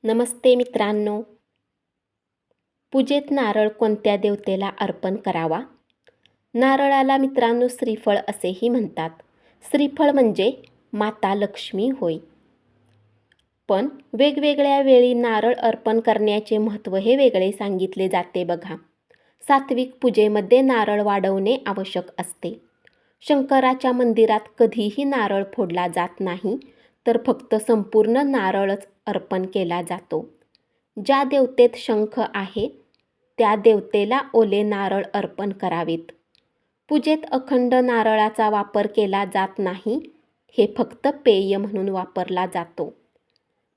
नमस्ते मित्रांनो. पूजेत नारळ कोणत्या देवतेला अर्पण करावा? नारळाला मित्रांनो श्रीफळ असेही म्हणतात. श्रीफळ म्हणजे माता लक्ष्मी होय. पण वेगवेगळ्या वेळी नारळ अर्पण करण्याचे महत्त्व हे वेगळे सांगितले जाते बघा. सात्विक पूजेमध्ये नारळ वाढवणे आवश्यक असते. शंकराच्या मंदिरात कधीही नारळ फोडला जात नाही, तर फक्त संपूर्ण नारळच अर्पण केला जातो. ज्या देवतेत शंख आहे त्या देवतेला ओले नारळ अर्पण करावेत. पूजेत अखंड नारळाचा वापर केला जात नाही, हे फक्त पेय म्हणून वापरला जातो.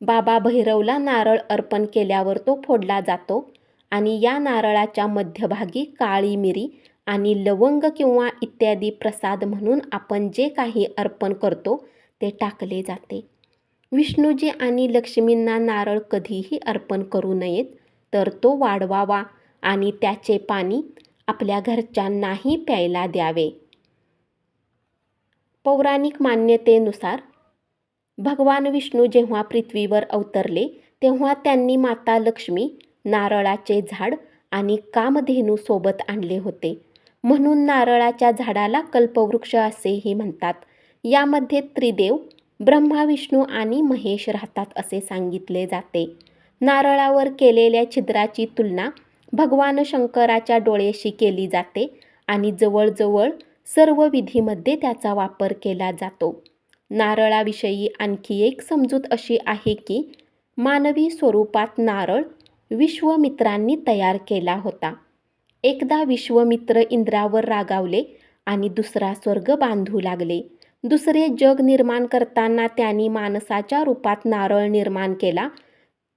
बाबा भैरवला नारळ अर्पण केल्यावर तो फोडला जातो आणि या नारळाच्या मध्यभागी काळी मिरी आणि लवंग किंवा इत्यादी प्रसाद म्हणून आपण जे काही अर्पण करतो ते टाकले जाते. विष्णूजी आणि लक्ष्मींना नारळ कधीही अर्पण करू नयेत, तर तो वाढवावा आणि त्याचे पाणी आपल्या घरच्यांनाही प्यायला द्यावे. पौराणिक मान्यतेनुसार भगवान विष्णू जेव्हा पृथ्वीवर अवतरले तेव्हा त्यांनी माता लक्ष्मी, नारळाचे झाड आणि कामधेनू सोबत आणले होते. म्हणून नारळाच्या झाडाला कल्पवृक्ष असेही म्हणतात. यामध्ये त्रिदेव ब्रह्मा, विष्णू आणि महेश राहतात असे सांगितले जाते. नारळावर केलेल्या छिद्राची तुलना भगवान शंकराच्या डोळ्याशी केली जाते आणि जवळजवळ सर्व विधीमध्ये त्याचा वापर केला जातो. नारळाविषयी आणखी एक समजूत अशी आहे की मानवी स्वरूपात नारळ विश्वामित्रांनी तयार केला होता. एकदा विश्वामित्र इंद्रावर रागावले आणि दुसरा स्वर्ग बांधू लागले. दुसरे जग निर्माण करताना त्यांनी माणसाच्या रूपात नारळ निर्माण केला.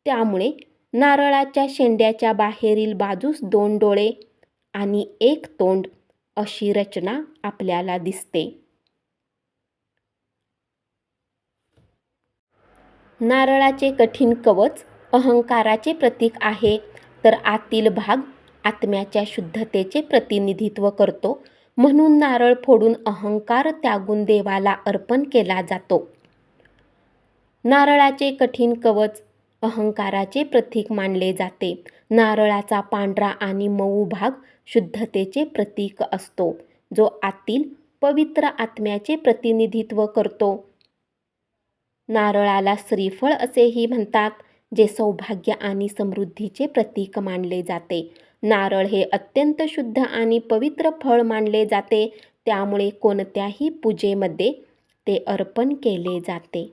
त्यामुळे नारळाच्या शेंड्याच्या बाहेरील बाजूस 2 डोळे आणि 1 तोंड अशी रचना आपल्याला दिसते. नारळाचे कठीण कवच अहंकाराचे प्रतीक आहे, तर आतील भाग आत्म्याच्या शुद्धतेचे प्रतिनिधित्व करतो. म्हणून नारळ फोडून अहंकार त्यागून देवाला अर्पण केला जातो. नारळाचे कठीण कवच अहंकाराचे प्रतीक मानले जाते. नारळाचा पांढरा आणि मऊ भाग शुद्धतेचे प्रतीक असतो, जो आतील पवित्र आत्म्याचे प्रतिनिधित्व करतो. नारळाला श्रीफळ असेही म्हणतात, जे सौभाग्य आणि समृद्धीचे प्रतीक मानले जाते. नारळ हे अत्यंत शुद्ध आणि पवित्र फळ मानले जाते, त्यामुळे कोणत्याही पूजेमध्ये ते अर्पण केले जाते.